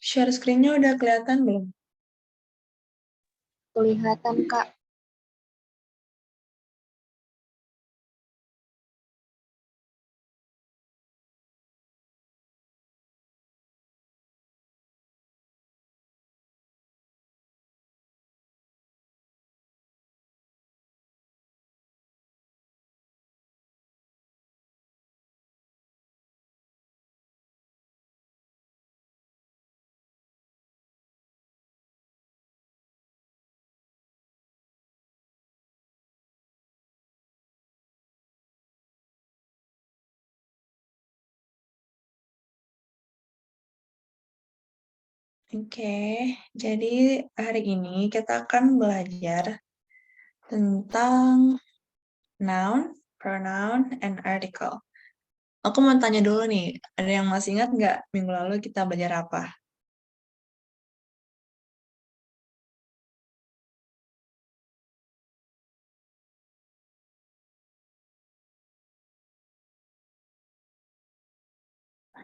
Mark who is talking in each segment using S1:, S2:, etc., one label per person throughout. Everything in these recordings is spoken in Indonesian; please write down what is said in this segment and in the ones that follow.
S1: Share screen-nya udah kelihatan belum?
S2: Kelihatan, Kak.
S1: Oke, jadi hari ini kita akan belajar tentang noun, pronoun, and article. Aku mau tanya dulu nih, ada yang masih ingat nggak minggu lalu kita belajar apa?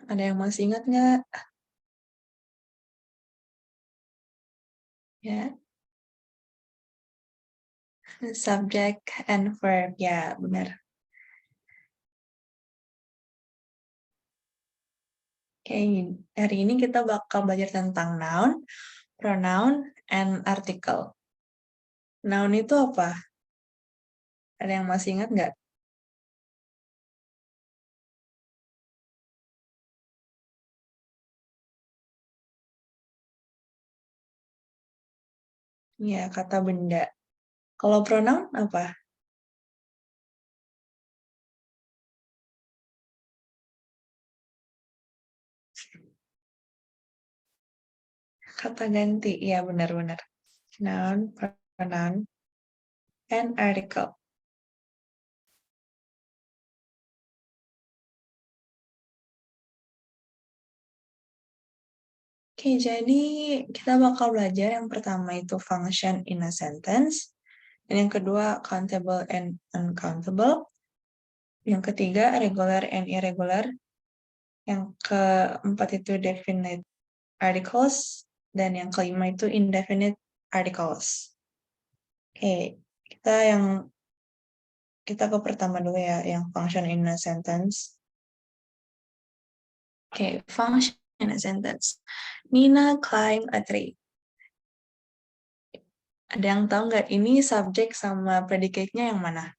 S1: Ada yang masih ingat nggak? Ya, subject and verb. Ya, benar. Oke, hari ini kita bakal belajar tentang noun, pronoun, and article. Noun itu apa? Ada yang masih ingat nggak? Ya, kata benda. Kalau pronoun apa? Kata ganti. Ya, benar-benar. Noun, pronoun, and article. Oke, jadi kita bakal belajar yang pertama itu function in a sentence, dan yang kedua countable and uncountable, yang ketiga regular and irregular, yang keempat itu definite articles, dan yang kelima itu indefinite articles. Oke, kita ke pertama dulu ya, yang function in a sentence. Oke, function in a sentence. Nina climb a tree. Ada yang tahu nggak ini subjek sama predicate-nya yang mana?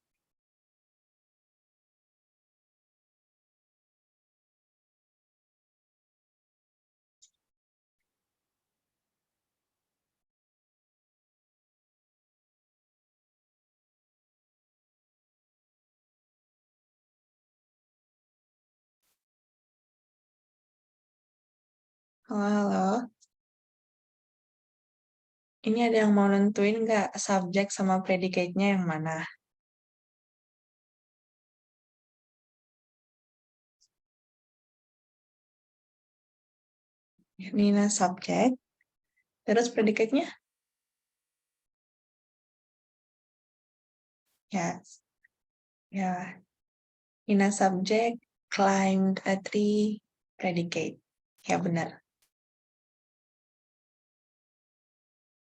S1: Halo, halo. Ini ada yang mau nentuin nggak subjek sama predicate-nya yang mana? Nina subjek, terus predicate-nya? Ya, ya. Nina subjek, climbed a tree, predicate. Ya, benar.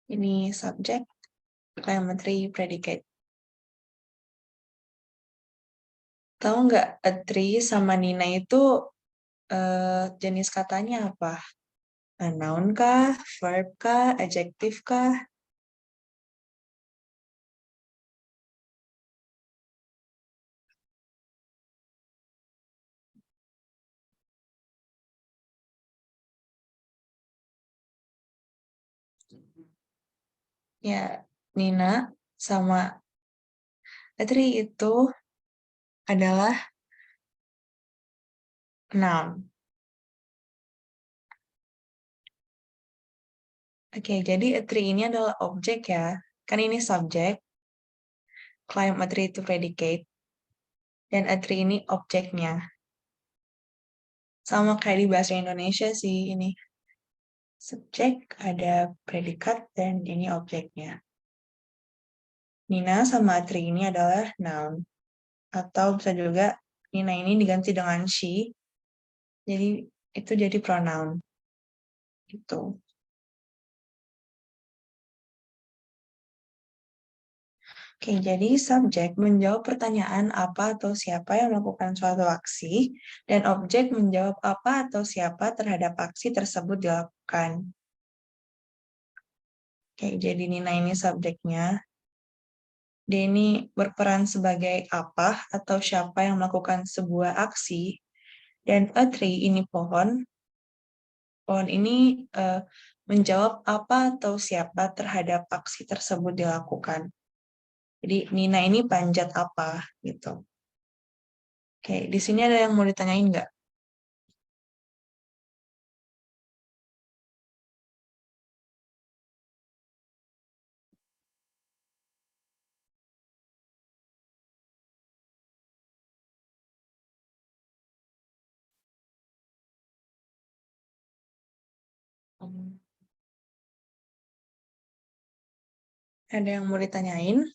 S1: Ini subjek, climb a tree, predicate. Tahu nggak a tree sama Nina itu jenis katanya apa? Noun kah? Verb kah? Adjective kah? Ya, Nina sama a tree itu adalah noun. Oke, jadi a tree ini adalah objek ya. Kan ini subjek, climb a tree itu predicate, dan a tree ini objeknya. Sama kayak di bahasa Indonesia sih ini. Subjek, ada predikat, dan ini objeknya. Nina sama a tree ini adalah noun. Atau bisa juga Nina ini diganti dengan she, jadi itu jadi pronoun. Gitu. Oke, jadi subjek menjawab pertanyaan apa atau siapa yang melakukan suatu aksi, dan objek menjawab apa atau siapa terhadap aksi tersebut dilakukan. Oke, jadi Nina ini subjeknya. Dia ini berperan sebagai apa atau siapa yang melakukan sebuah aksi, dan a tree ini pohon. Pohon ini menjawab apa atau siapa terhadap aksi tersebut dilakukan. Jadi Nina ini panjat apa gitu. Oke, di sini ada yang mau ditanyain nggak? Hmm. Ada yang mau ditanyain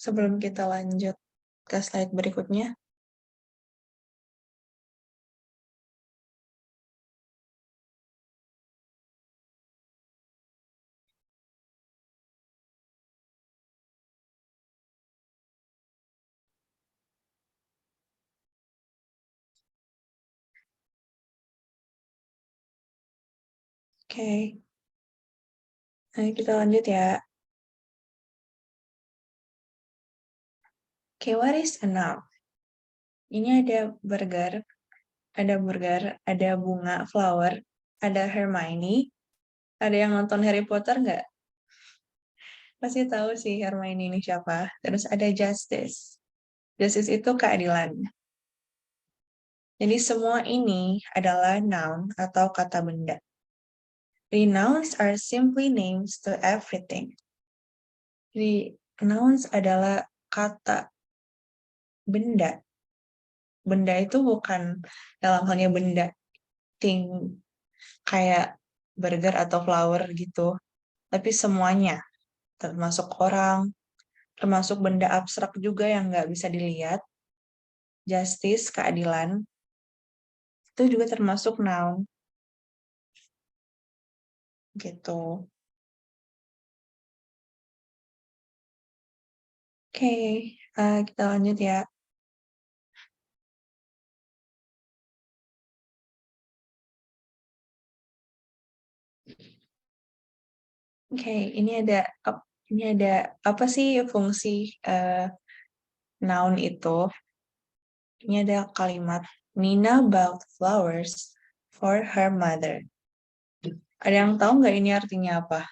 S1: sebelum kita lanjut ke slide berikutnya? Oke, ayo kita lanjut ya. Oke, what is a noun? Ini ada bunga, flower, ada Hermione, ada yang nonton Harry Potter nggak? Pasti tahu sih Hermione ini siapa. Terus ada justice. Justice itu keadilan. Jadi semua ini adalah noun atau kata benda. The nouns are simply names to everything. Jadi nouns adalah kata benda. Benda itu bukan dalam halnya benda thing kayak burger atau flower gitu, tapi semuanya, termasuk orang, termasuk benda abstrak juga yang nggak bisa dilihat, justice, keadilan, itu juga termasuk noun, gitu. Oke, kita lanjut ya. Oke, ini ada apa sih fungsi eh, noun itu? Ini ada kalimat Nina bought flowers for her mother. Ada yang tahu nggak ini artinya apa?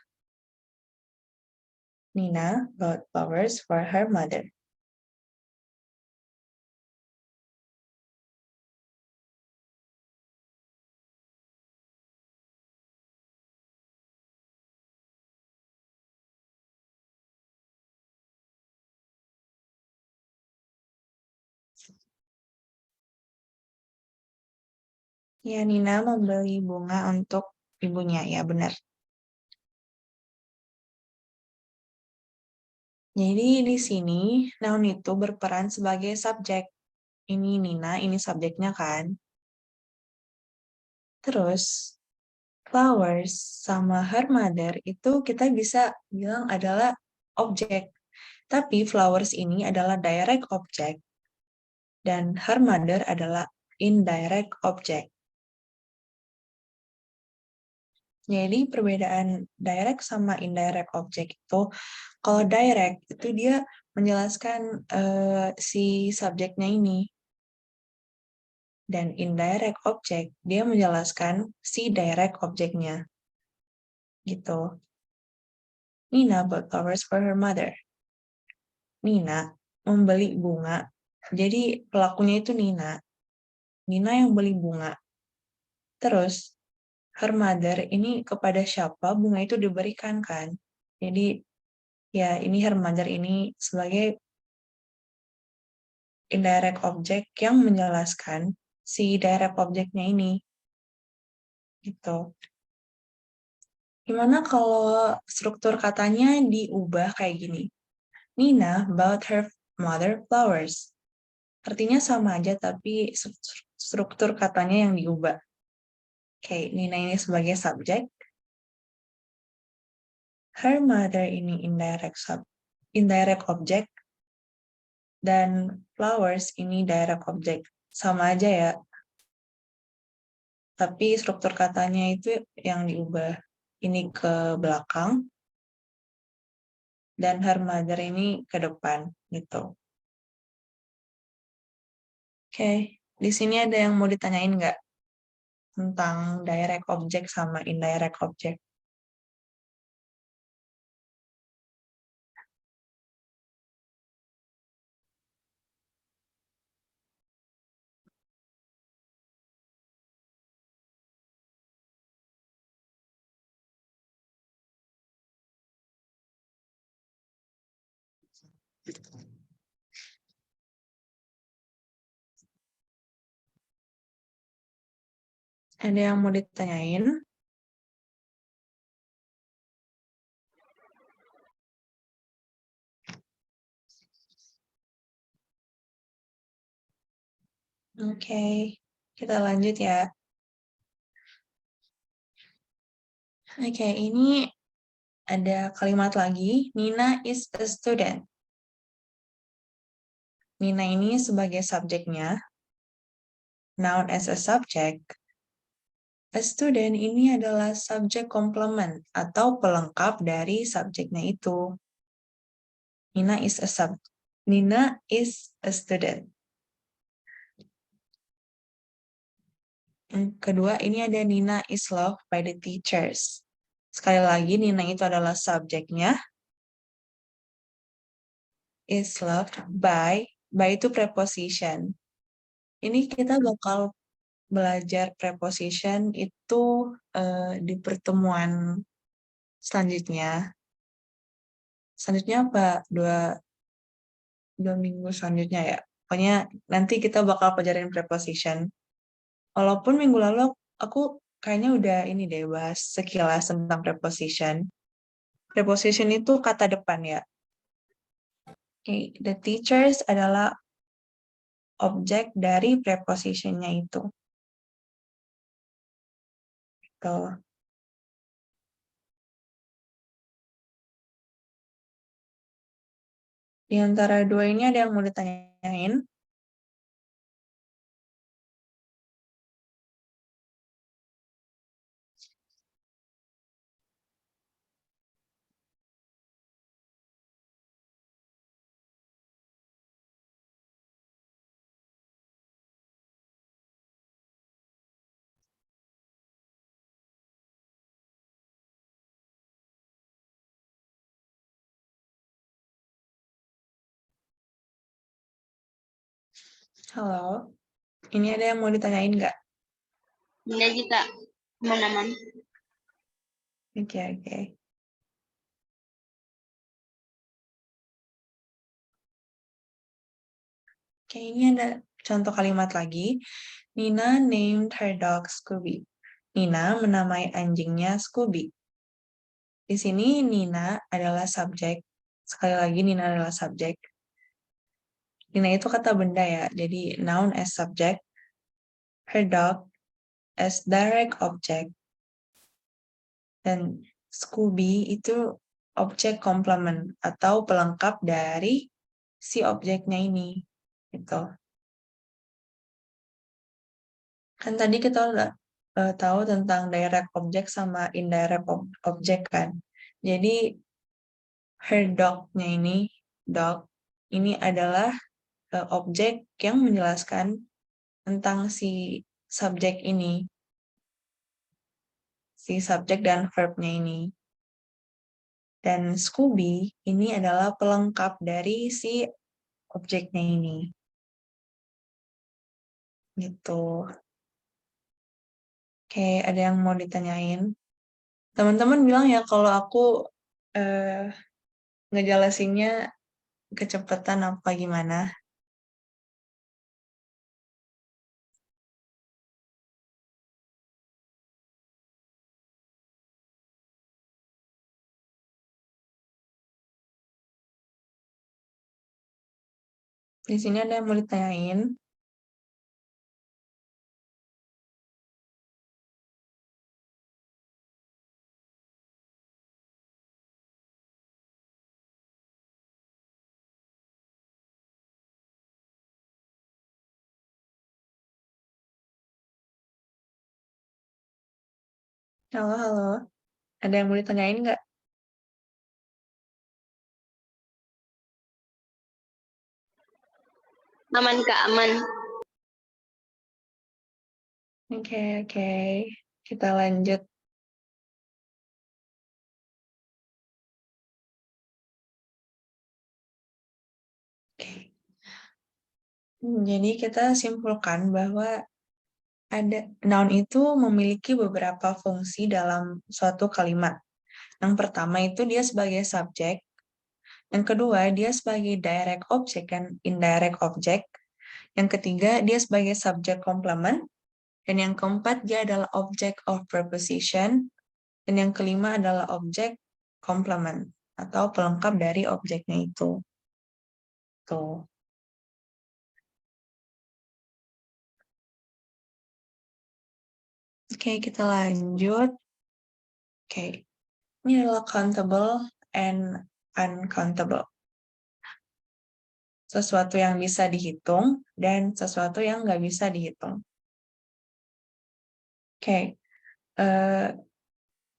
S1: Nina bought flowers for her mother. Ya, Nina membeli bunga untuk ibunya, ya benar. Jadi di sini noun itu berperan sebagai subjek. Ini Nina, ini subjeknya kan. Terus flowers sama her mother itu kita bisa bilang adalah objek. Tapi flowers ini adalah direct object dan her mother adalah indirect object. Jadi perbedaan direct sama indirect object itu, kalau direct itu dia menjelaskan si subjeknya ini, dan indirect object dia menjelaskan si direct objeknya, gitu. Nina bought flowers for her mother. Nina membeli bunga, jadi pelakunya itu Nina. Nina yang beli bunga. Terus her mother ini kepada siapa bunga itu diberikan kan? Jadi ya ini her mother ini sebagai indirect object yang menjelaskan si direct objeknya ini, gitu. Gimana kalau struktur katanya diubah kayak gini? Nina bought her mother flowers. Artinya sama aja tapi struktur katanya yang diubah. Oke, Nina ini sebagai subjek. Her mother ini indirect object. Dan flowers ini direct object. Sama aja ya. Tapi struktur katanya itu yang diubah. Ini ke belakang. Dan her mother ini ke depan. Gitu. Oke, di sini ada yang mau ditanyain nggak? Tentang direct object sama indirect object. Ada yang mau ditanyain? Oke, kita lanjut ya. Oke, ini ada kalimat lagi. Nina is a student. Nina ini sebagai subjeknya. Noun as a subject. A student ini adalah subjek komplement atau pelengkap dari subjeknya itu. Nina is a student. Yang kedua, ini ada Nina is loved by the teachers. Sekali lagi, Nina itu adalah subjeknya. Is loved by itu preposition. Ini kita bakal belajar preposition itu di pertemuan selanjutnya. Selanjutnya apa? Dua minggu selanjutnya ya. Pokoknya nanti kita bakal pelajarin preposition. Walaupun minggu lalu aku kayaknya udah ini deh bahas sekilas tentang preposition. Preposition itu kata depan ya. Okay. The teachers adalah objek dari prepositionnya itu. Tuh. Di antara dua ini ada yang mau ditanyain? Halo, ini ada yang mau ditanyain nggak?
S2: Ini aja Kak, teman-teman.
S1: Oke. Oke, ini ada contoh kalimat lagi. Nina named her dog Scooby. Nina menamai anjingnya Scooby. Di sini Nina adalah subjek. Sekali lagi Nina adalah subjek. Nina itu kata benda ya, jadi noun as subject, her dog as direct object, dan Scooby itu objek komplement atau pelengkap dari si objeknya ini. Gitu. Kan tadi kita udah tahu tentang direct object sama indirect object kan. Jadi her dog-nya ini, dog, ini adalah objek yang menjelaskan tentang si subjek ini, si subjek dan verb-nya ini. Dan Scooby ini adalah pelengkap dari si objeknya ini. Gitu. Oke, ada yang mau ditanyain? Teman-teman bilang ya kalau aku eh, ngejelasinnya kecepatan apa gimana. Di sini ada yang mau ditanyain. Halo, halo. Ada yang mau ditanyain nggak?
S2: Aman Kak, aman.
S1: Oke, oke. Kita lanjut. Oke. Jadi kita simpulkan bahwa ada noun itu memiliki beberapa fungsi dalam suatu kalimat. Yang pertama itu dia sebagai subjek. Yang kedua, dia sebagai direct object dan indirect object. Yang ketiga, dia sebagai subject complement. Dan yang keempat, dia adalah object of preposition. Dan yang kelima adalah object complement atau pelengkap dari objeknya itu. Tuh. Oke, kita lanjut. Oke, ini adalah countable and uncountable. Sesuatu yang bisa dihitung dan sesuatu yang nggak bisa dihitung. Oke,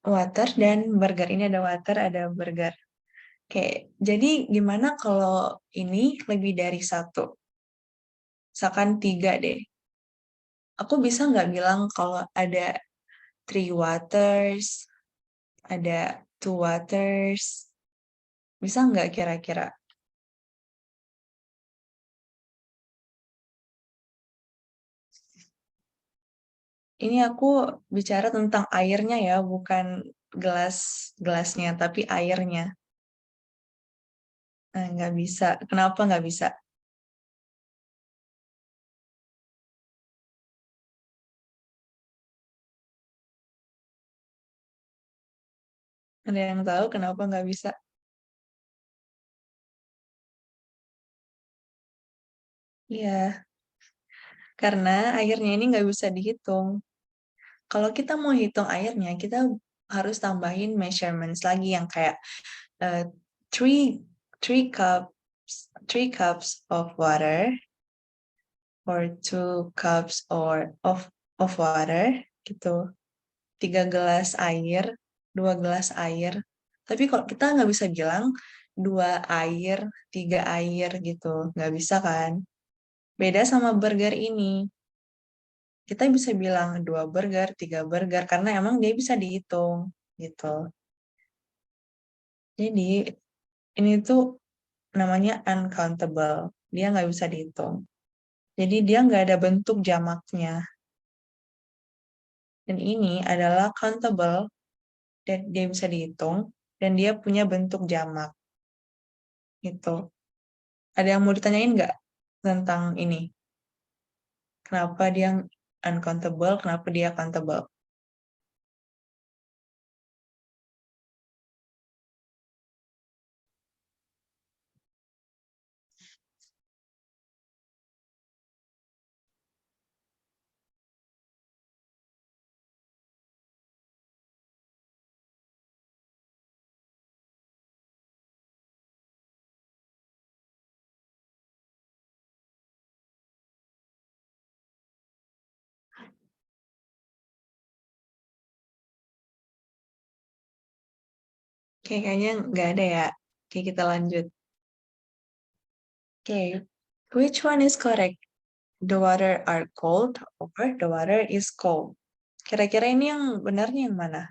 S1: water dan burger. Ini ada water, ada burger. Oke, jadi gimana kalau ini lebih dari satu? Misalkan tiga deh. Aku bisa nggak bilang kalau ada three waters, ada two waters? Bisa nggak kira-kira? Ini aku bicara tentang airnya ya, bukan gelasnya, tapi airnya. Nah, nggak bisa. Kenapa nggak bisa? Ada yang tahu kenapa nggak bisa? Iya, karena airnya ini nggak bisa dihitung. Kalau kita mau hitung airnya, kita harus tambahin measurements lagi yang kayak eh, three three cups of water or 2 cups of water gitu. 3 gelas air, 2 gelas air. Tapi kalau kita nggak bisa bilang 2 air, 3 air gitu, nggak bisa kan? Beda sama burger ini. Kita bisa bilang 2 burger, 3 burger, karena emang dia bisa dihitung gitu. Jadi ini tuh namanya uncountable. Dia nggak bisa dihitung. Jadi dia nggak ada bentuk jamaknya. Dan ini adalah countable dan dia bisa dihitung dan dia punya bentuk jamak gitu. Ada yang mau ditanyain nggak tentang ini? Kenapa dia uncountable, kenapa dia countable? Oke, kayaknya nggak ada ya. Oke, kita lanjut. Oke, which one is correct? The water are cold or the water is cold? Kira-kira ini yang benarnya yang mana?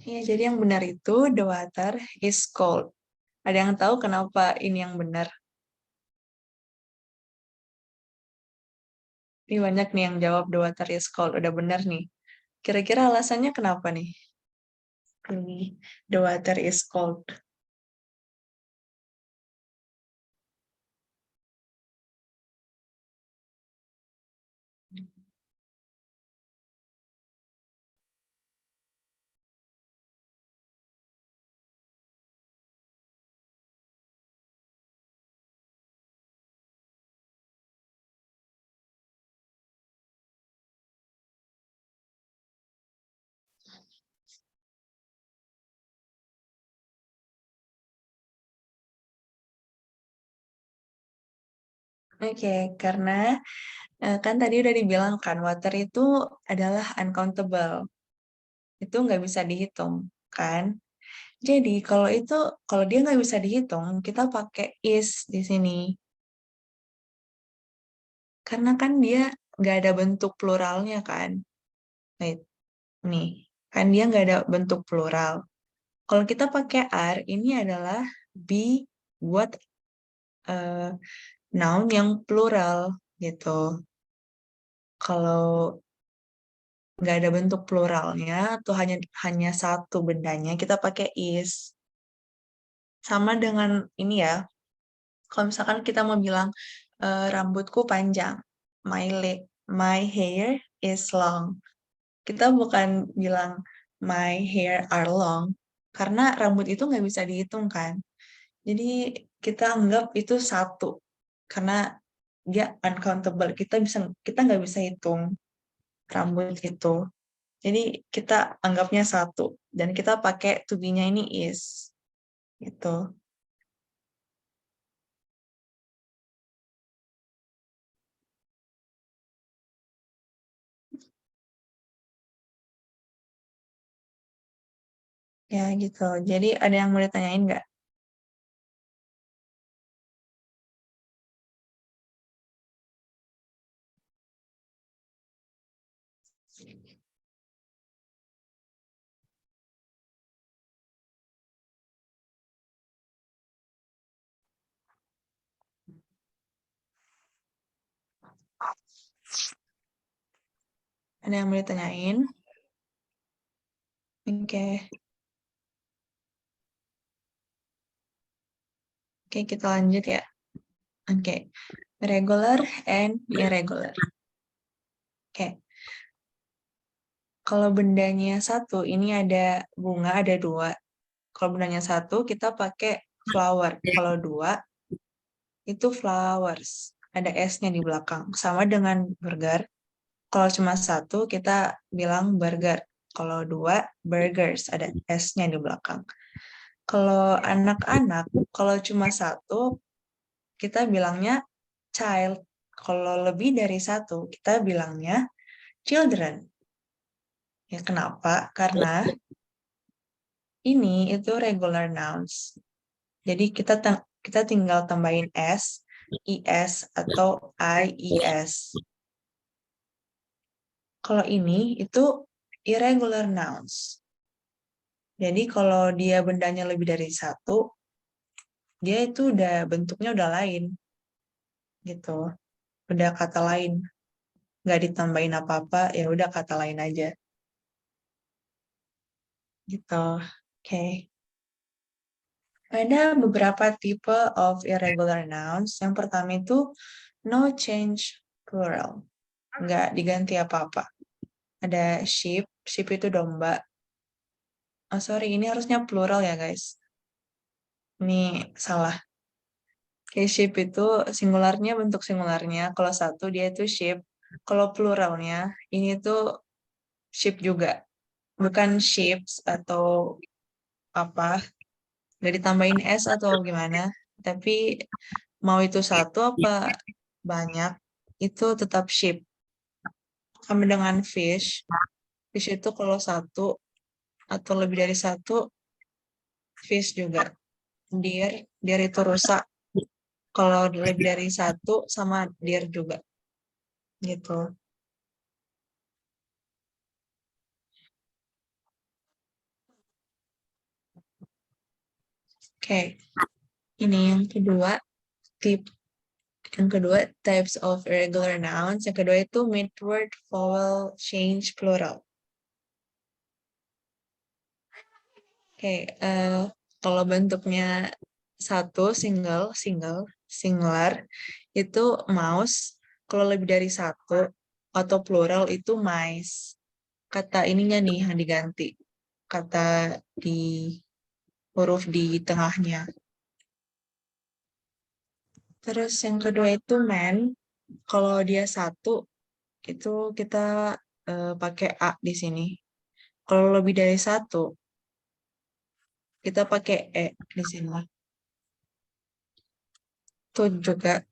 S1: Iya, jadi yang benar itu the water is cold. Ada yang tahu kenapa ini yang benar? Ini banyak nih yang jawab the water is cold. Udah benar nih. Kira-kira alasannya kenapa nih? Ini the water is cold. Oke, karena kan tadi udah dibilang kan water itu adalah uncountable. Itu nggak bisa dihitung, kan? Jadi kalau dia nggak bisa dihitung, kita pakai is di sini. Karena kan dia nggak ada bentuk pluralnya kan. Wait, nih, kan dia nggak ada bentuk plural. Kalau kita pakai are, ini adalah be buat eh, noun yang plural gitu. Kalau nggak ada bentuk pluralnya atau hanya satu bendanya, kita pakai is. Sama dengan ini ya, kalau misalkan kita mau bilang rambutku panjang, my hair is long. Kita bukan bilang my hair are long, karena rambut itu nggak bisa dihitung kan. Jadi kita anggap itu satu, karena dia uncountable. Kita nggak bisa hitung rambut itu. Jadi kita anggapnya satu, dan kita pakai to be-nya ini is, gitu. Ya gitu. Jadi ada yang mau ditanyain nggak? Ada yang mau ditanyain? Oke. Oke, kita lanjut ya. Oke. Regular and irregular. Oke. Kalau bendanya satu, ini ada bunga, ada dua. Kalau bendanya satu, kita pakai flower. Kalau dua, itu flowers. Ada S-nya di belakang. Sama dengan burger. Kalau cuma satu, kita bilang burger. Kalau dua, burgers. Ada S-nya di belakang. Kalau anak-anak, kalau cuma satu, kita bilangnya child. Kalau lebih dari satu, kita bilangnya children. Ya, kenapa? Karena ini itu regular nouns. Jadi kita tinggal tambahin s, is atau ies. Kalau ini itu irregular nouns. Jadi kalau dia bendanya lebih dari satu, dia itu bentuknya udah lain gitu. Udah kata lain. Nggak ditambahin apa-apa, ya udah kata lain aja. Gitu. Oke. Ada beberapa tipe of irregular nouns. Yang pertama itu no change plural. Nggak diganti apa-apa. Ada sheep. Sheep itu domba. Oh, sorry, ini harusnya plural ya, guys. Ini salah. Kayak sheep itu singularnya bentuk singularnya. Kalau satu dia itu sheep. Kalau pluralnya ini tuh sheep juga. Bukan sheeps atau apa. Nggak ditambahin S atau gimana. Tapi mau itu satu apa banyak, itu tetap sheep. Sama dengan fish. Fish itu kalau satu atau lebih dari satu, fish juga. Deer, deer itu rusa. Kalau lebih dari satu, sama deer juga. Gitu. Oke, ini yang kedua, tip. Yang kedua, types of irregular nouns. Yang kedua itu mid-word vowel change plural. Oke, kalau bentuknya satu, singular, itu mouse. Kalau lebih dari satu, atau plural itu mice. Kata ininya nih yang diganti. Kata di huruf di tengahnya. Terus yang kedua itu man. Kalau dia satu, itu kita pakai A di sini. Kalau lebih dari satu, kita pakai E di sini. Itu juga.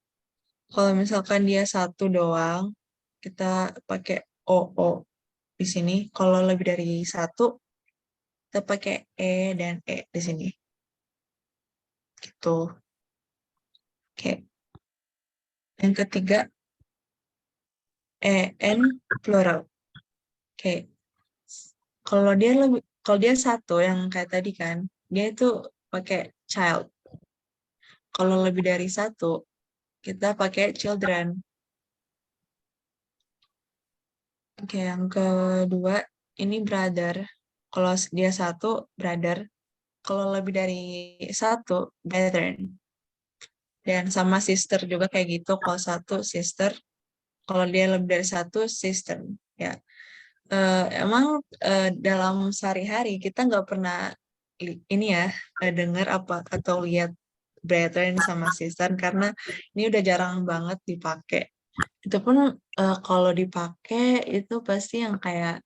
S1: Kalau misalkan dia satu doang, kita pakai OO di sini. Kalau lebih dari satu, kita pakai E dan E di sini. Gitu. Oke. Yang ketiga, EN plural. Oke. Kalau dia satu yang kayak tadi kan, dia itu pakai child. Kalau lebih dari satu, kita pakai children. Oke, yang kedua ini brother. Kalau dia satu, brother. Kalau lebih dari satu, brethren. Dan sama sister juga kayak gitu. Kalau satu, sister. Kalau dia lebih dari satu, sister. Ya, emang dalam sehari-hari kita nggak pernah ini ya dengar apa atau lihat brethren sama sister karena ini udah jarang banget dipakai. Itu pun kalau dipakai itu pasti yang kayak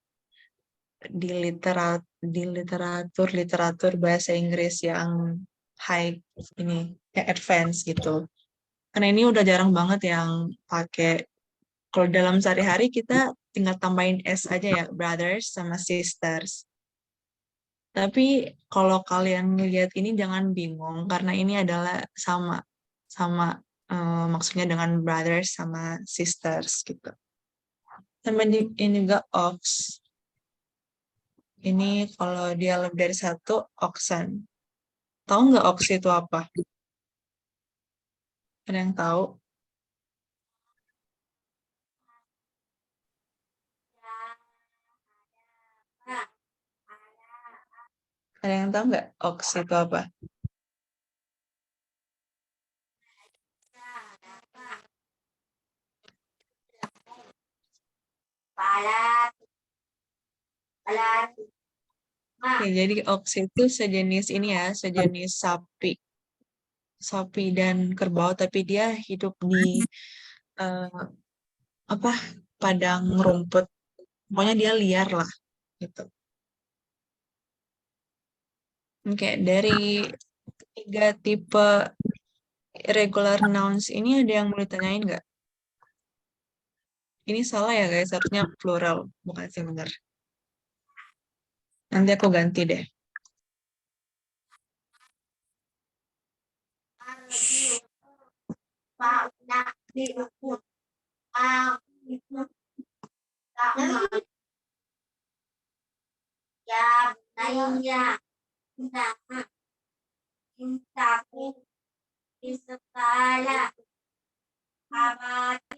S1: di literatur bahasa Inggris yang high ini yang advance gitu. Karena ini udah jarang banget yang pakai. Kalau dalam sehari-hari kita tinggal tambahin S aja ya, brothers sama sisters. Tapi kalau kalian lihat ini jangan bingung karena ini adalah sama sama maksudnya dengan brothers sama sisters gitu. Sama ini juga ox. Ini kalau dia lebih dari satu, oxen. Tahu nggak ox itu apa? Ada yang tahu? Ada yang tahu nggak ox itu apa? Oke, jadi ox itu sejenis ini ya, sejenis sapi, sapi dan kerbau, tapi dia hidup di eh, apa padang rumput. Pokoknya dia liar lah gitu. Oke, dari tiga tipe irregular nouns ini ada yang mau ditanyain nggak? Ini salah ya guys, harusnya plural, bukan singular. Nanti aku ganti deh.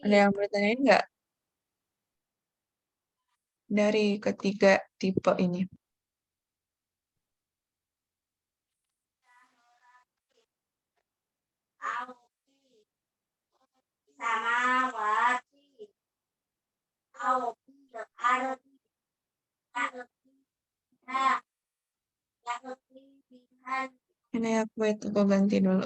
S1: Ada yang mau ditanyain nggak dari ketiga tipe ini? Ini aku ganti dulu.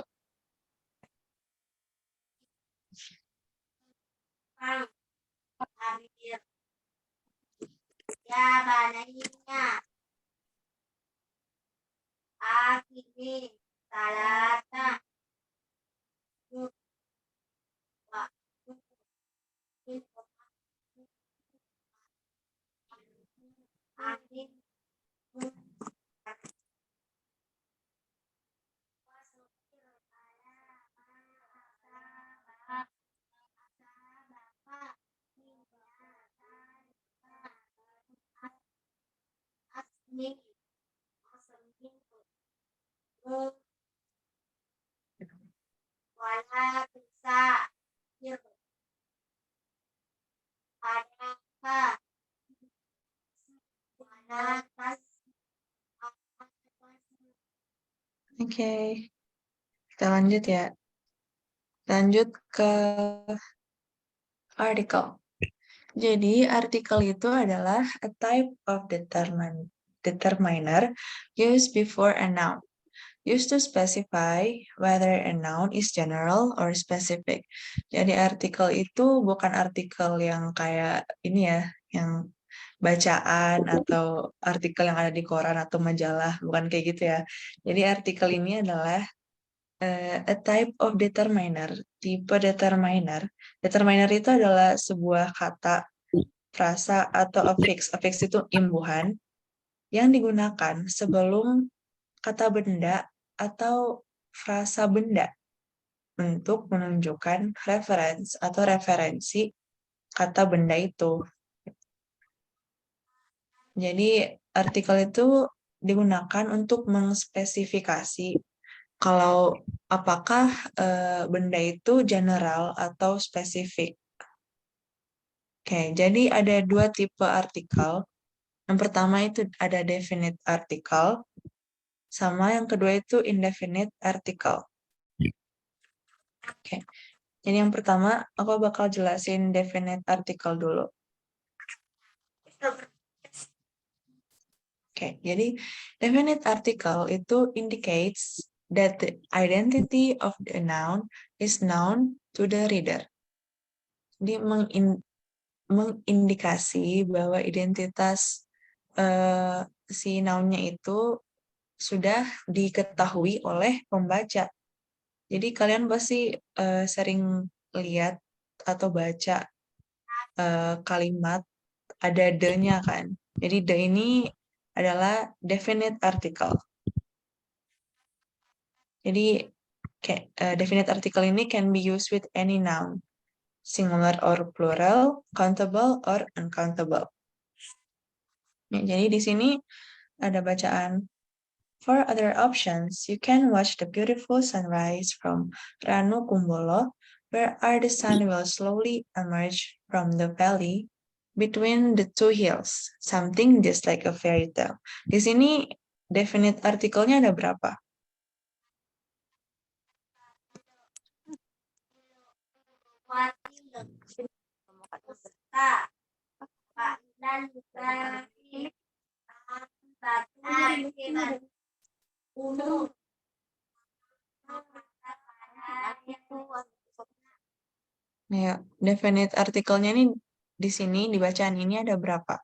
S1: Oke, kita lanjut ya. Lanjut ke article. Jadi, artikel itu adalah a type of determiner used before a noun, used to specify whether a noun is general or specific. Jadi, artikel itu bukan artikel yang kayak ini ya, yang bacaan atau artikel yang ada di koran atau majalah, bukan kayak gitu ya. Jadi, artikel ini adalah a type of determiner, tipe determiner. Determiner itu adalah sebuah kata, frasa, atau affix. Affix itu imbuhan yang digunakan sebelum kata benda atau frasa benda untuk menunjukkan reference atau referensi kata benda itu. Jadi artikel itu digunakan untuk mengspesifikasi kalau apakah benda itu general atau spesifik. Oke, jadi ada dua tipe artikel. Yang pertama itu ada definite article, sama yang kedua itu indefinite article. Oke, jadi yang pertama aku bakal jelasin definite article dulu. Oke, jadi definite article itu indicates that the identity of the noun is known to the reader. Jadi mengindikasi bahwa identitas si nounnya itu sudah diketahui oleh pembaca. Jadi kalian pasti sering lihat atau baca kalimat ada the-nya kan. Jadi the ini adalah definite article. Jadi definite article ini can be used with any noun, singular or plural, countable or uncountable. Ya, jadi di sini ada bacaan. For other options, you can watch the beautiful sunrise from Ranu Kumbolo, where the sun will slowly emerge from the valley between the two hills, something just like a fairy tale. Di sini definite artikelnya ada berapa? Ya, definite artikelnya ini di sini di bacaan ini ada berapa?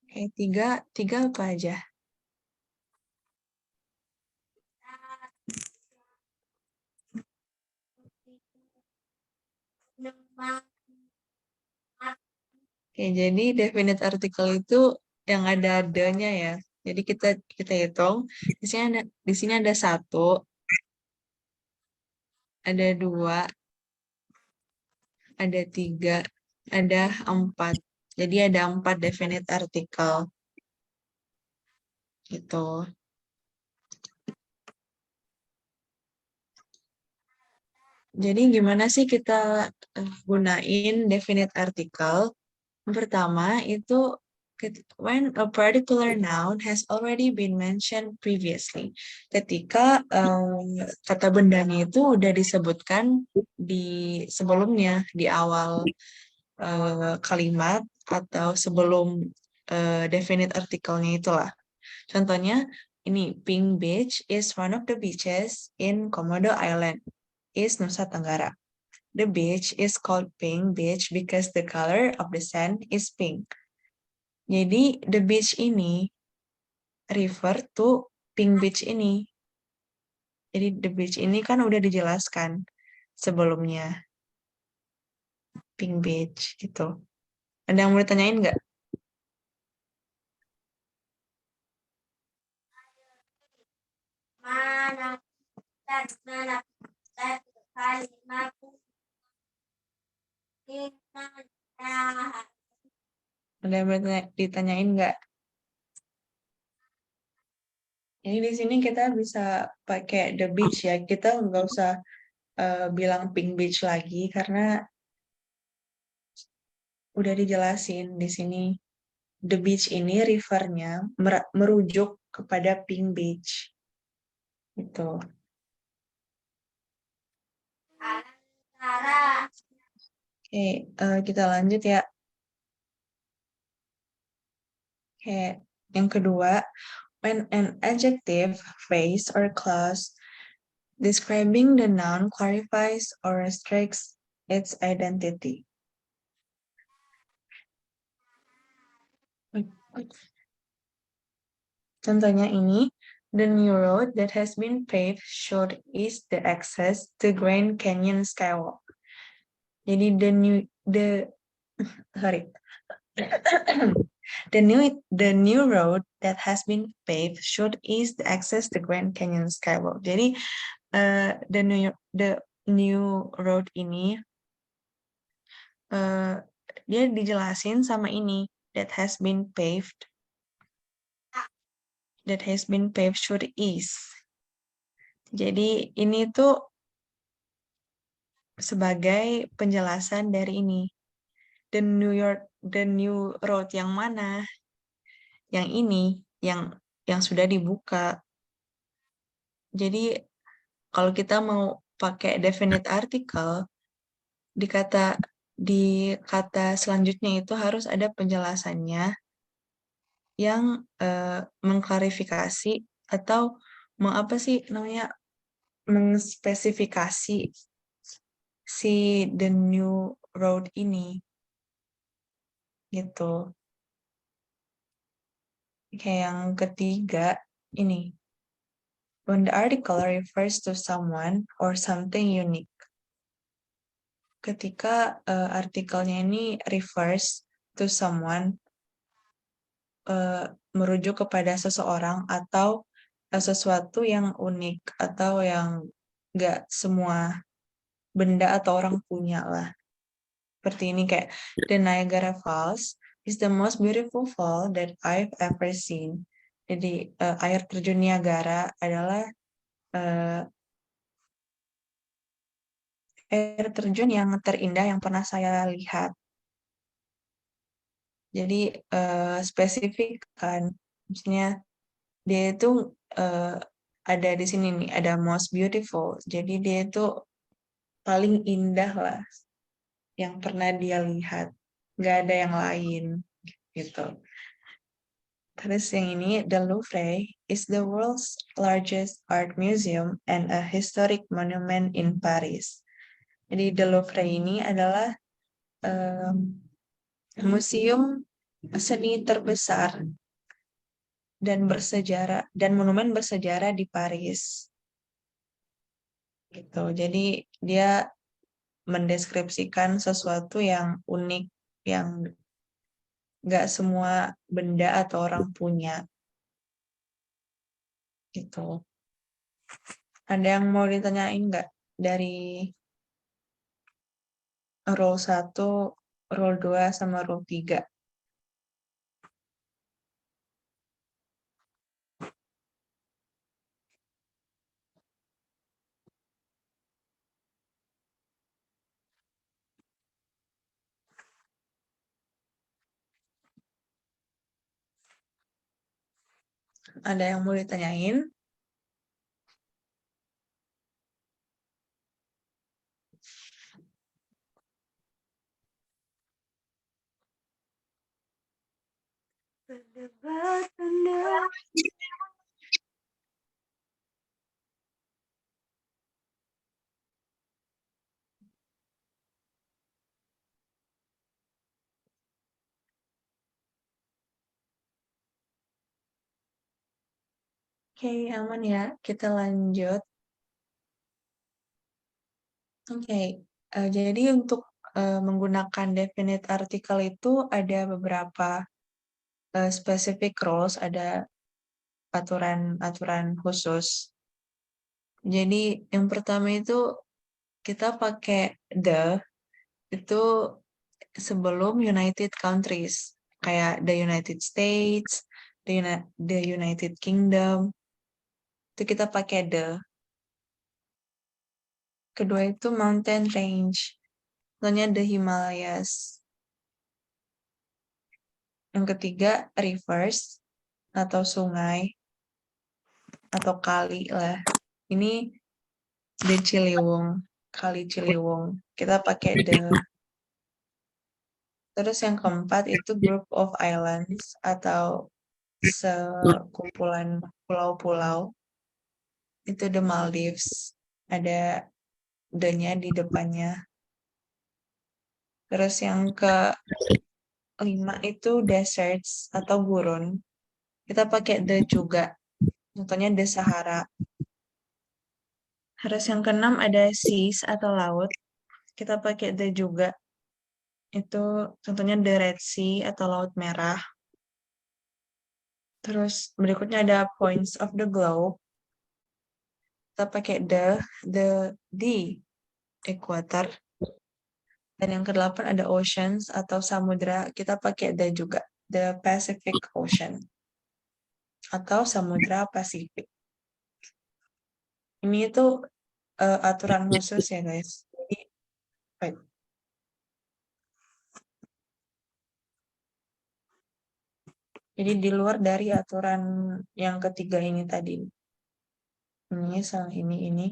S1: Oke, tiga apa aja? Oke, jadi definite article itu yang ada the-nya ya. Jadi kita hitung. Di sini ada 1, ada 2, ada 3, ada 4. Jadi ada 4 definite article. Gitu. Jadi gimana sih kita gunain definite article? Yang pertama itu when a particular noun has already been mentioned previously. Ketika kata bendanya itu udah disebutkan di sebelumnya, di awal kalimat atau sebelum definite artikelnya itulah. Contohnya ini, Pink Beach is one of the beaches in Komodo Island, is Nusa Tenggara. The beach is called Pink Beach because the color of the sand is pink. Jadi the beach ini refer to Pink Beach ini. Jadi the beach ini kan udah dijelaskan sebelumnya. Pink Beach gitu. Ada yang mau ditanyain nggak? Ada yang mau ditanyain nggak? Jadi di sini kita bisa pakai the beach ya. Kita nggak usah bilang Pink Beach lagi karena udah dijelasin di sini. The beach ini rivernya merujuk kepada Pink Beach. Gitu. Oke, kita lanjut ya. Oke, yang kedua, when an adjective, phrase, or clause describing the noun clarifies or restricts its identity. Contohnya ini, the new road that has been paved should ease the access to Grand Canyon Skywalk. Jadi sorry. The new road that has been paved should ease the access to Grand Canyon Skywalk. Jadi the new road ini dia dijelasin sama ini that has been paved should ease. Jadi ini tuh sebagai penjelasan dari ini. The new road yang mana? Yang ini, yang sudah dibuka. Jadi kalau kita mau pakai definite article, di kata selanjutnya itu harus ada penjelasannya yang mengklarifikasi atau mengspesifikasi si the new road ini gitu. Kayak yang ketiga ini. When the article refers to someone or something unique. Ketika artikelnya ini refers to someone, merujuk kepada seseorang atau sesuatu yang unik atau yang nggak semua benda atau orang punya lah. Seperti ini kayak the Niagara Falls is the most beautiful fall that I've ever seen. Jadi air terjun Niagara adalah air terjun yang terindah yang pernah saya lihat. Jadi spesifik kan, maksudnya dia itu ada di sini nih, ada most beautiful. Jadi dia itu paling indah lah yang pernah dia lihat. Nggak ada yang lain gitu. Terus yang ini, the Louvre is the world's largest art museum and a historic monument in Paris. Jadi the Louvre ini adalah museum seni terbesar dan monumen bersejarah di Paris. Gitu. Jadi dia mendeskripsikan sesuatu yang unik, yang nggak semua benda atau orang punya. Gitu. Ada yang mau ditanyain nggak dari rule 1, rule 2, sama rule 3? Ada yang mau ditanyain? Oke, aman ya. Kita lanjut. Oke, jadi untuk menggunakan definite article itu ada beberapa specific rules, ada aturan khusus. Jadi yang pertama itu kita pakai the itu sebelum United Countries, kayak the United States, the United Kingdom, itu kita pakai the. Kedua itu mountain range, contohnya the Himalayas. Yang ketiga rivers atau sungai atau kali lah. Ini the Ciliwung, kali Ciliwung. Kita pakai the. Terus yang keempat itu group of islands atau sekumpulan pulau-pulau. Itu the Maldives. Ada the-nya di depannya. Terus yang ke-5 itu deserts atau gurun. Kita pakai the juga. Contohnya the Sahara. Terus yang ke-6 ada seas atau laut. Kita pakai the juga. Itu contohnya the Red Sea atau Laut Merah. Terus berikutnya ada points of the globe. Kita pakai the equator. Dan yang ke-8 ada oceans atau samudra. Kita pakai the juga. The Pacific Ocean. Atau Samudra Pasifik. Ini itu aturan khusus ya guys. Jadi, wait. Jadi di luar dari aturan yang ketiga ini tadi. Ini sama ini.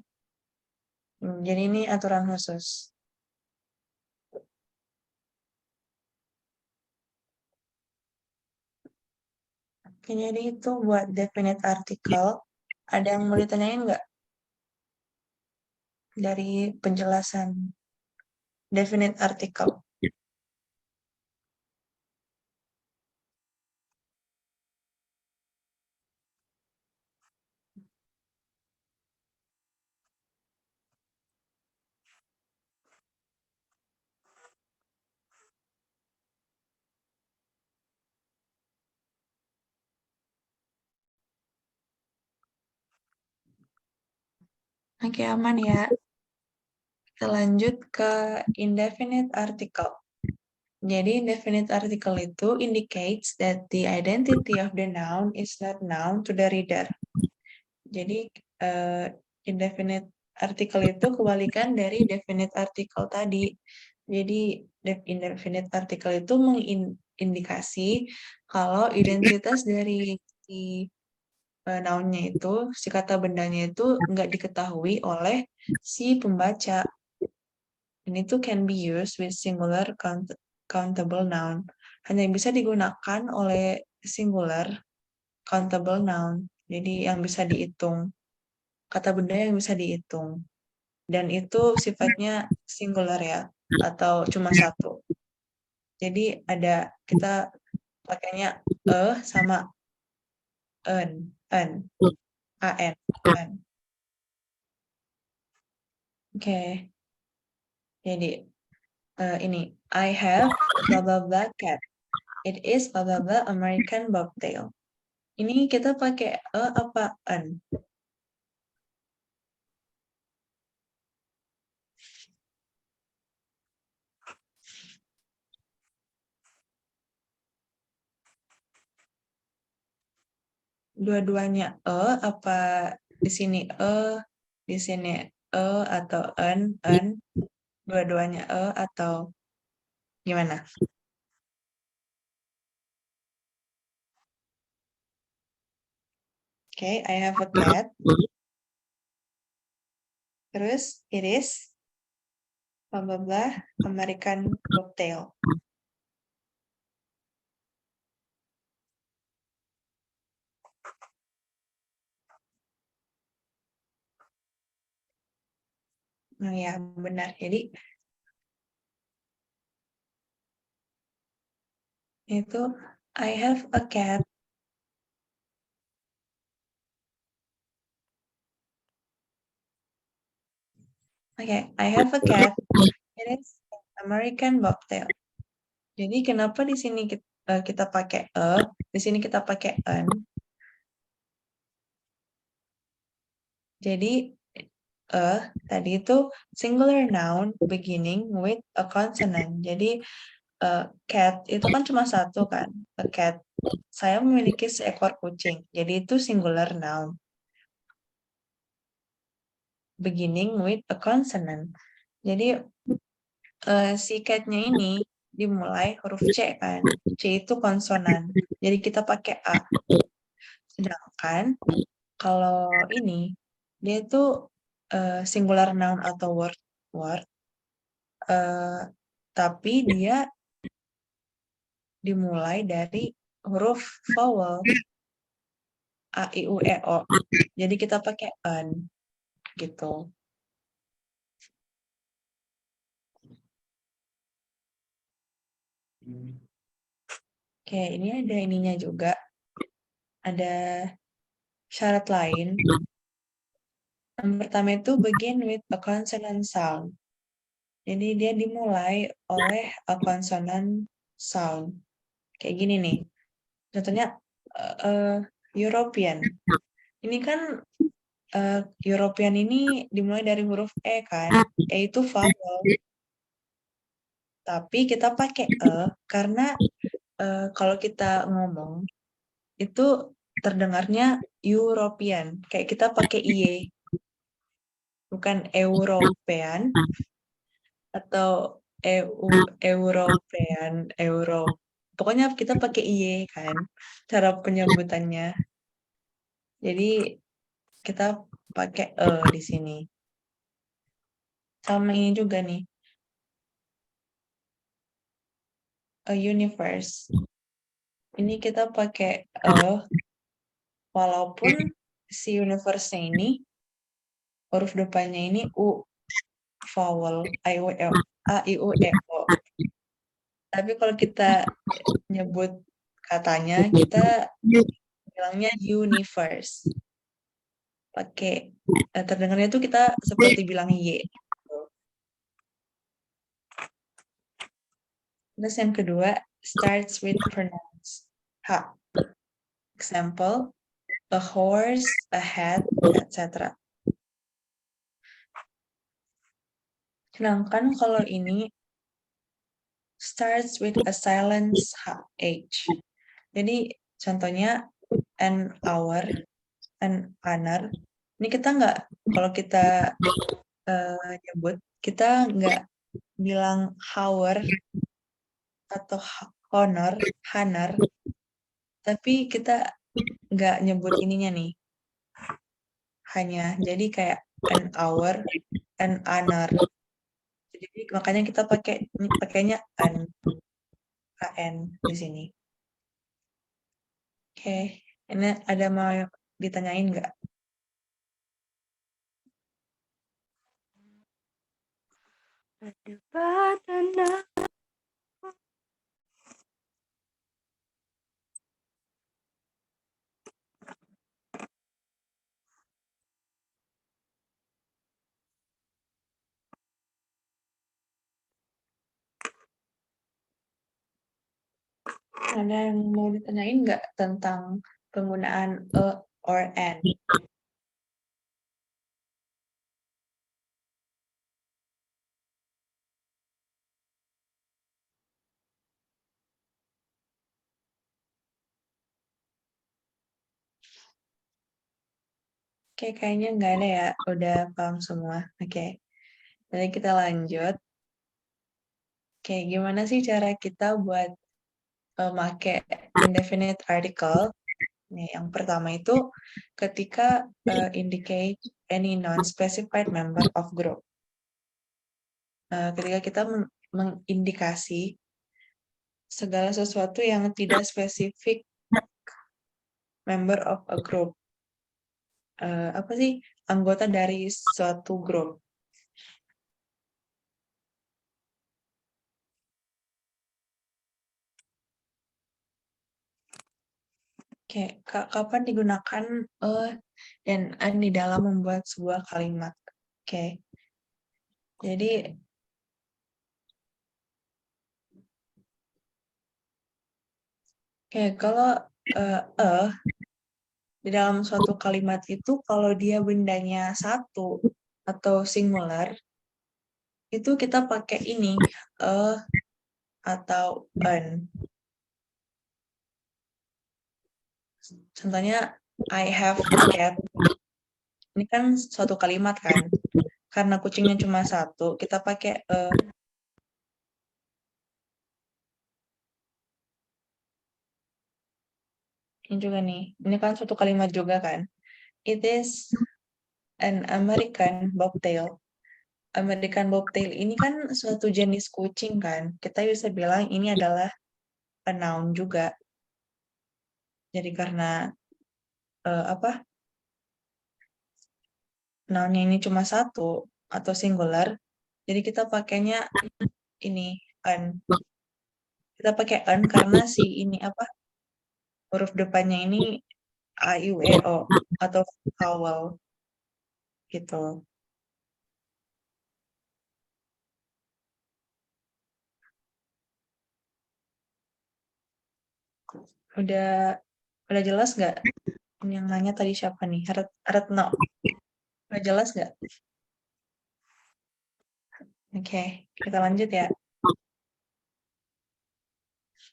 S1: Jadi ini aturan khusus. Oke, jadi itu buat definite article. Ada yang mau ditanyain nggak dari penjelasan definite article? Oke, aman ya. Kita lanjut ke indefinite article. Jadi indefinite article itu indicates that the identity of the noun is not known to the reader. Jadi indefinite article itu kebalikan dari definite article tadi. Jadi indefinite article itu mengindikasi kalau identitas dari si noun-nya itu, si kata bendanya itu nggak diketahui oleh si pembaca. Dan itu can be used with singular countable noun. Hanya bisa digunakan oleh singular countable noun. Jadi yang bisa dihitung. Kata benda yang bisa dihitung. Dan itu sifatnya singular ya, atau cuma satu. Jadi kita pakainya sama en, an. Oke, jadi ini I have blah blah blah cat. It is blah blah blah American bobtail. Ini kita pakai apa en? Dua-duanya apa di sini di sini atau en, dua-duanya atau gimana? Okay, I have a cat. Terus it is blah blah blah American bobtail. Nah ya benar. Jadi itu I have a cat. Okay, I have a cat. It is American bobtail. Jadi kenapa di sini kita pakai di sini kita pakai en? Jadi tadi itu singular noun beginning with a consonant. Jadi cat itu kan cuma satu kan, a cat. Saya memiliki seekor kucing. Jadi itu singular noun beginning with a consonant. Jadi si cat-nya ini dimulai huruf C kan. C itu konsonan. Jadi kita pakai A. Sedangkan kalau ini dia itu singular noun atau word tapi dia dimulai dari huruf vowel A, I, U, E, O. Jadi kita pakai an gitu. Oke, ini ada ininya juga. Ada syarat lain. Yang pertama itu begin with a consonant sound. Jadi dia dimulai oleh a consonant sound. Kayak gini nih. Contohnya European. Ini kan European ini dimulai dari huruf E kan. E itu vowel. Tapi kita pakai karena kalau kita ngomong itu terdengarnya European. Kayak kita pakai IE, bukan European atau European, Pokoknya kita pakai IE kan, cara penyebutannya. Jadi kita pakai di sini. Sama ini juga nih, a universe. Ini kita pakai walaupun si universe ini huruf depannya ini U vowel A I U E O. Tapi kalau kita nyebut katanya kita bilangnya universe. Pakai terdengarnya tuh kita seperti bilang Y. Terus yang kedua starts with pronouns. H. Example, a horse, a hat, etc. Sedangkan kalau ini starts with a silence H. Jadi contohnya an hour, an honor. Ini kita nggak, kalau kita nyebut, kita nggak bilang hour atau honor, honor, tapi kita nggak nyebut ininya nih, hanya. Jadi kayak an hour, an honor. Jadi makanya kita pakainya an di sini. Oke, ini ada mau ditanyain nggak? Ada yang mau ditanyain nggak tentang penggunaan a or an? Oke, kayaknya nggak ada ya. Udah paham semua. Oke, jadi kita lanjut. Oke, gimana sih cara kita buat pakai indefinite article? Nih, yang pertama itu ketika indicate any non-specified member of group. Ketika kita mengindikasi segala sesuatu yang tidak spesifik member of a group. Apa sih anggota dari suatu grup? Oke, kapan digunakan dan an di dalam membuat sebuah kalimat? Oke, jadi kalau di dalam suatu kalimat itu kalau dia bendanya satu atau singular, itu kita pakai ini atau an. Contohnya I have a cat. Ini kan suatu kalimat kan. Karena kucingnya cuma satu, kita pakai ini juga nih. Ini kan suatu kalimat juga kan. It is an American bobtail. American bobtail ini kan suatu jenis kucing kan. Kita bisa bilang ini adalah a noun juga. Jadi karena apa? Nounnya ini cuma satu atau singular. Jadi kita pakainya ini an. Kita pakai an karena si ini apa? Huruf depannya ini a, i, u, e, o atau vowel gitu. Udah udah jelas nggak? Yang nanya tadi siapa nih? Retno. Udah jelas nggak? Oke, kita lanjut ya.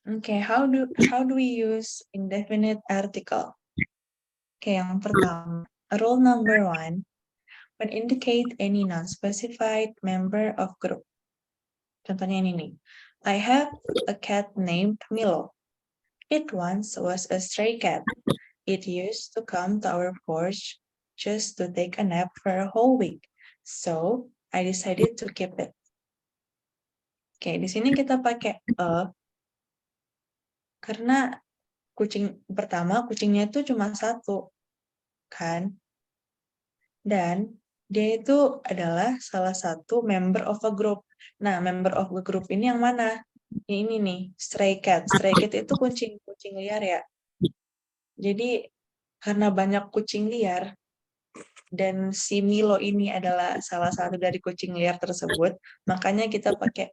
S1: Oke, how do we use indefinite article? Oke, yang pertama, rule number 1, when indicate any non-specified member of group. Contohnya ini nih. I have a cat named Milo. It once was a stray cat. It used to come to our porch just to take a nap for a whole week. So, I decided to keep it. Oke, di sini kita pakai karena kucingnya itu cuma satu, kan? Dan dia itu adalah salah satu member of a group. Nah, member of a group ini yang mana? Ini nih, stray cat. Stray cat itu kucing liar ya. Jadi, karena banyak kucing liar, dan si Milo ini adalah salah satu dari kucing liar tersebut, makanya kita pakai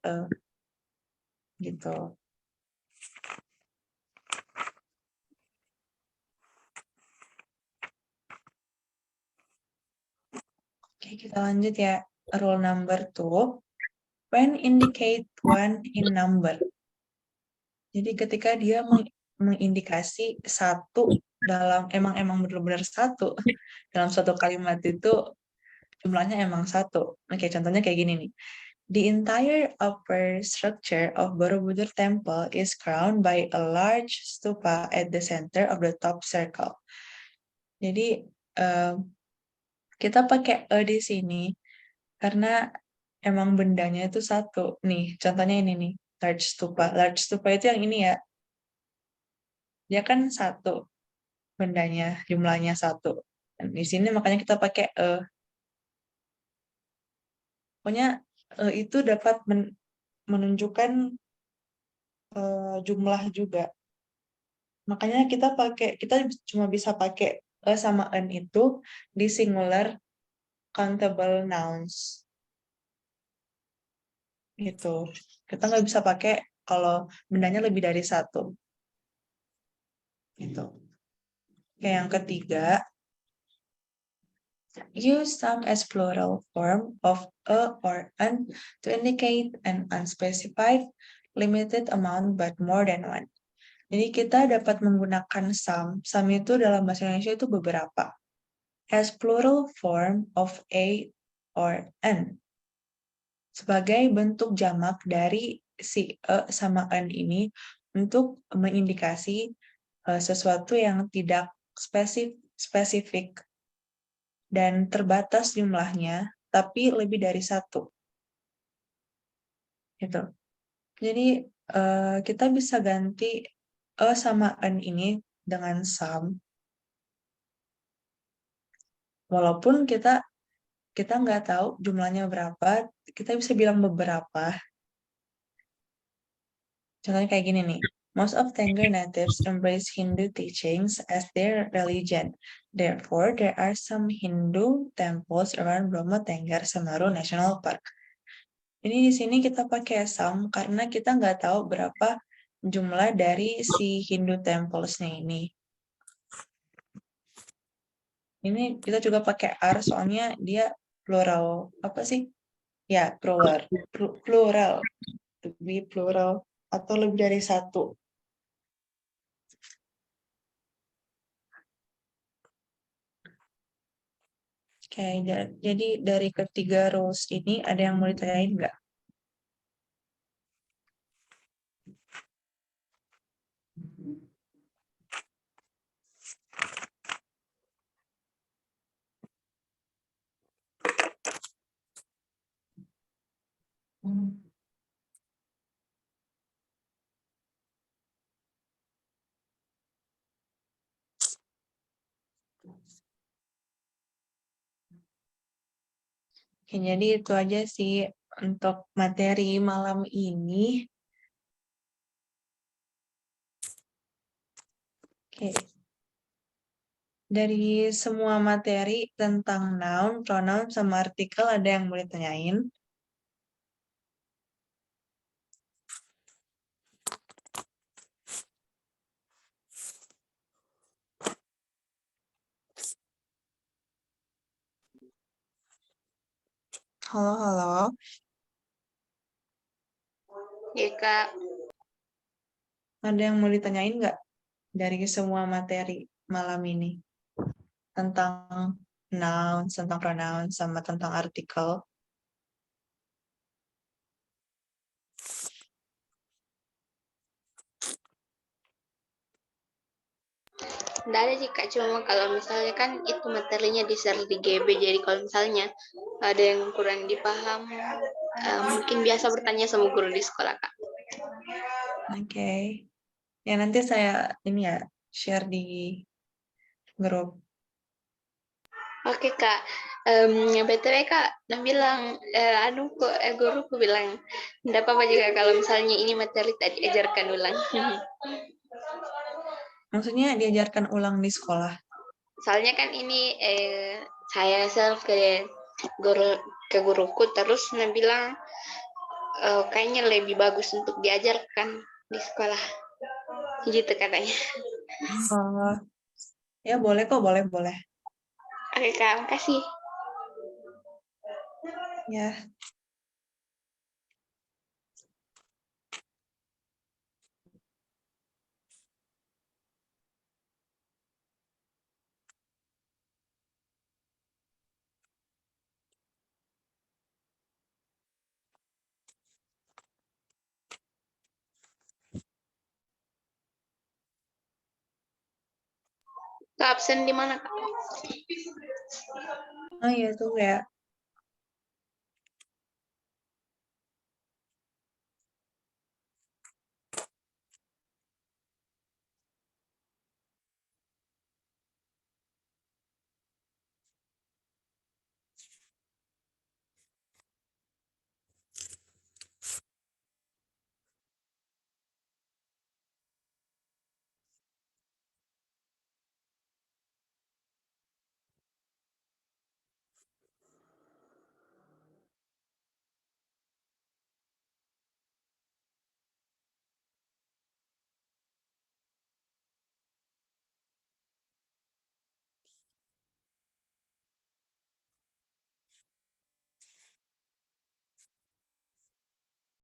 S1: gitu. Oke, kita lanjut ya. Rule number 2, when indicate one in number. Jadi ketika dia mengindikasi satu emang benar-benar satu dalam satu kalimat itu jumlahnya emang satu. Oke, contohnya kayak gini nih. The entire upper structure of Borobudur Temple is crowned by a large stupa at the center of the top circle. Jadi kita pakai di sini karena emang bendanya itu satu. Nih, contohnya ini nih, large stupa. Large stupa itu yang ini ya. Dia kan satu bendanya, jumlahnya satu. Dan di sini makanya kita pakai pokoknya itu dapat menunjukkan jumlah juga. Makanya kita cuma bisa pakai sama an itu di singular countable nouns. Gitu. Kita nggak bisa pakai kalau bendanya lebih dari satu. Gitu. Oke, yang ketiga, use some as plural form of a or an to indicate an unspecified limited amount but more than one. Jadi kita dapat menggunakan some. Some itu dalam bahasa Indonesia itu beberapa. As plural form of a or an. Sebagai bentuk jamak dari si sama an ini untuk mengindikasi sesuatu yang tidak spesifik dan terbatas jumlahnya, tapi lebih dari satu. Gitu. Jadi kita bisa ganti sama an ini dengan some. Walaupun kita nggak tahu jumlahnya berapa, kita bisa bilang beberapa. Contohnya kayak gini nih. Most of Tengger natives embrace Hindu teachings as their religion. Therefore, there are some Hindu temples around Bromo Tengger Semeru National Park. Ini di sini kita pakai some karena kita nggak tahu berapa jumlah dari si Hindu temples-nya ini. Ini kita juga pakai are soalnya dia plural. Apa sih? Ya, plural. Lebih plural atau lebih dari satu. Oke, jadi dari ketiga rules ini ada yang mau ditanyain nggak? Oke, jadi itu aja sih untuk materi malam ini. Oke. Dari semua materi tentang noun, pronoun, sama artikel ada yang boleh tanyain? Halo, halo.
S2: Ya, Kak.
S1: Ada yang mau ditanyain nggak dari semua materi malam ini? Tentang noun, tentang pronoun, sama tentang artikel.
S2: Nggak ada sih, Kak. Cuma kalau misalnya kan itu materinya di-share di GB. Jadi kalau misalnya ada yang kurang dipaham, mungkin biasa bertanya sama guru di sekolah, Kak.
S1: Oke. Ya, nanti saya ini ya, share di grup.
S2: Oke, Kak. BTW, Kak, Nah bilang, guruku bilang, enggak apa-apa juga kalau misalnya ini materi tadi ajarkan ulang.
S1: Maksudnya diajarkan ulang di sekolah.
S2: Soalnya kan ini saya self guru ke guruku terus dia bilang kayaknya lebih bagus untuk diajarkan di sekolah. Gitu katanya.
S1: Oh, ya boleh kok, boleh, boleh.
S2: Oke, Kak, makasih.
S1: Ya,
S2: Kak, absen di mana, Kak?
S1: oh iya tuh kayak